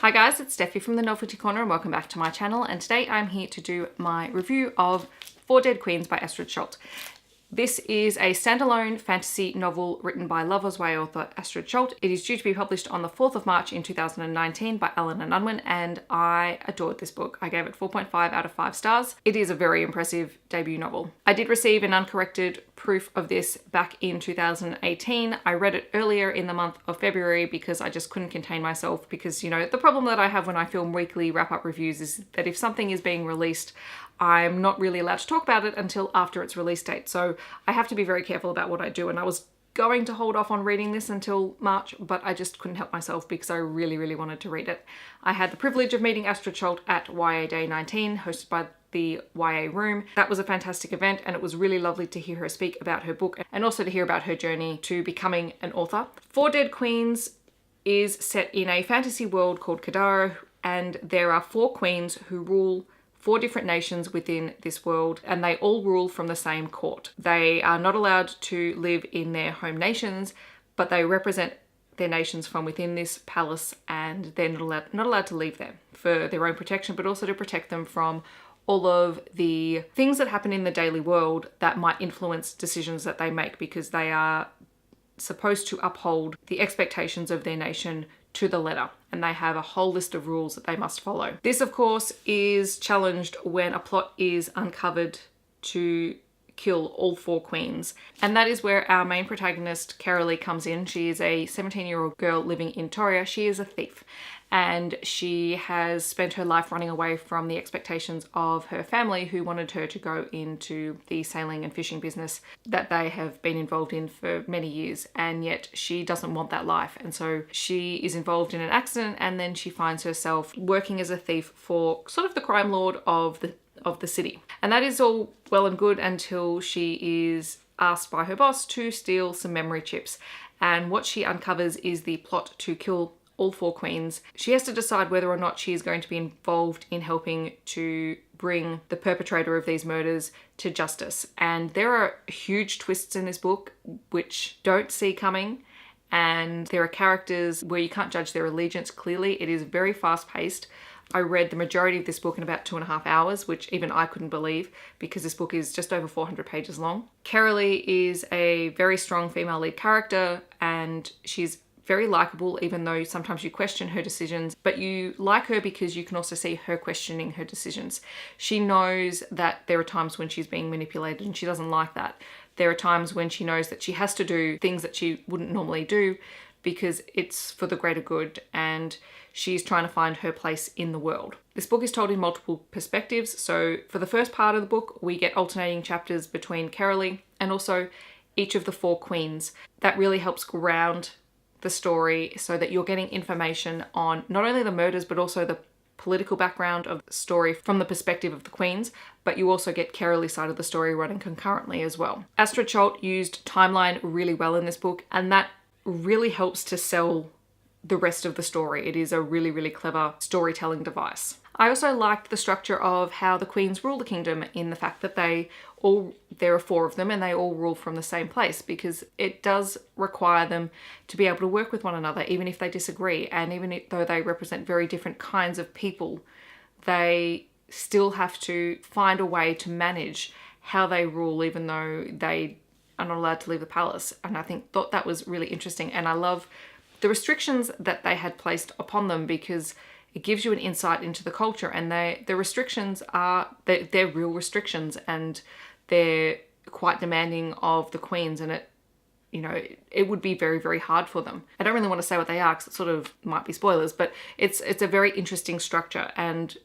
Hi guys, it's Steffi from the Novelty Corner and welcome back to my channel, and today I'm here to do my review of Four Dead Queens by Astrid Schuldt. This is a standalone fantasy novel written by Lover's Way author Astrid Schuldt. It is due to be published on the 4th of March in 2019 by Allen and Unwin, and I adored this book. I gave it 4.5 out of 5 stars. It is a very impressive debut novel. I did receive an uncorrected proof of this back in 2018. I read it earlier in the month of February because I just couldn't contain myself, because, you know, the problem that I have when I film weekly wrap-up reviews is that if something is being released, I'm not really allowed to talk about it until after its release date. So I have to be very careful about what I do, and I was going to hold off on reading this until March, but I just couldn't help myself because I really wanted to read it. I had the privilege of meeting Astrid Schuldt at YA Day 19, hosted by the YA Room. That was a fantastic event, and it was really lovely to hear her speak about her book and also to hear about her journey to becoming an author. Four Dead Queens is set in a fantasy world called Kadara, and there are 4 queens who rule 4 different nations within this world, and they all rule from the same court. They are not allowed to live in their home nations, but they represent their nations from within this palace, and they're not allowed to leave there for their own protection, but also to protect them from all of the things that happen in the daily world that might influence decisions that they make, because they are supposed to uphold the expectations of their nation to the letter, and they have a whole list of rules that they must follow. This, of course, is challenged when a plot is uncovered to kill all 4 queens, and that is where our main protagonist, Carolee, comes in. She is a 17-year-old girl living in Toria. She is a thief, and she has spent her life running away from the expectations of her family, who wanted her to go into the sailing and fishing business that they have been involved in for many years, and yet she doesn't want that life. And so she is involved in an accident, and then she finds herself working as a thief for sort of the crime lord of the city. And that is all well and good until she is asked by her boss to steal some memory chips. And what she uncovers is the plot to kill all 4 queens. She has to decide whether or not she is going to be involved in helping to bring the perpetrator of these murders to justice. And there are huge twists in this book which don't see coming, and there are characters where you can't judge their allegiance clearly. It is very fast paced. I read the majority of this book in about 2.5 hours, which even I couldn't believe, because this book is just over 400 pages long. Carolee is a very strong female lead character, and she's very likable, even though sometimes you question her decisions, but you like her because you can also see her questioning her decisions. She knows that there are times when she's being manipulated, and she doesn't like that. There are times when she knows that she has to do things that she wouldn't normally do because it's for the greater good, and she's trying to find her place in the world. This book is told in multiple perspectives. So for the first part of the book, we get alternating chapters between Carolee and also each of the 4 queens. That really helps ground the story so that you're getting information on not only the murders, but also the political background of the story from the perspective of the queens, but you also get Carolee's side of the story running concurrently as well. Astrid Schuldt used timeline really well in this book, and that really helps to sell the rest of the story. It is a really clever storytelling device. I also liked the structure of how the queens rule the kingdom, in the fact that there are 4 of them and they all rule from the same place, because it does require them to be able to work with one another even if they disagree, and even though they represent very different kinds of people, they still have to find a way to manage how they rule, even though they are not allowed to leave the palace. And I thought that was really interesting, and I love the restrictions that they had placed upon them, because it gives you an insight into the culture, and the restrictions are, they're real restrictions, and they're quite demanding of the queens, and it would be very hard for them. I don't really want to say what they are because it sort of might be spoilers, but it's a very interesting structure, and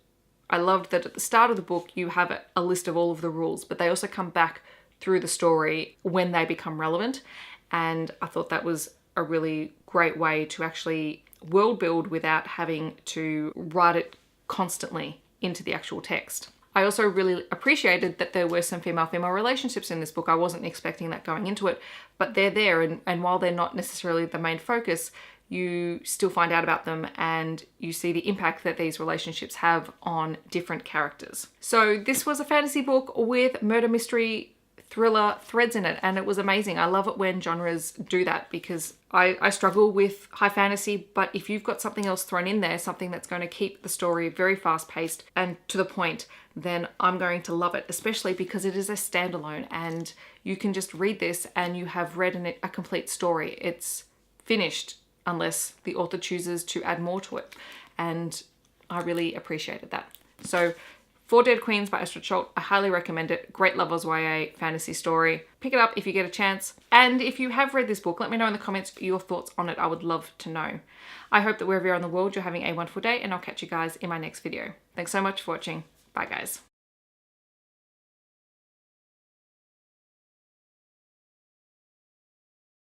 I loved that at the start of the book you have a list of all of the rules, but they also come back through the story when they become relevant, and I thought that was a really great way to actually world build without having to write it constantly into the actual text. I also really appreciated that there were some female-female relationships in this book. I wasn't expecting that going into it, but they're there, and while they're not necessarily the main focus, you still find out about them and you see the impact that these relationships have on different characters. So this was a fantasy book with murder mystery thriller threads in it, and it was amazing. I love it when genres do that because I struggle with high fantasy, but if you've got something else thrown in there, something that's going to keep the story very fast paced and to the point, then I'm going to love it, especially because it is a standalone and you can just read this and you have read a complete story. It's finished unless the author chooses to add more to it, and I really appreciated that. So Four Dead Queens by Astrid Schultz, I highly recommend it. Great lovers YA fantasy story. Pick it up if you get a chance. And if you have read this book, let me know in the comments your thoughts on it. I would love to know. I hope that wherever you're in the world, you're having a wonderful day, and I'll catch you guys in my next video. Thanks so much for watching. Bye guys.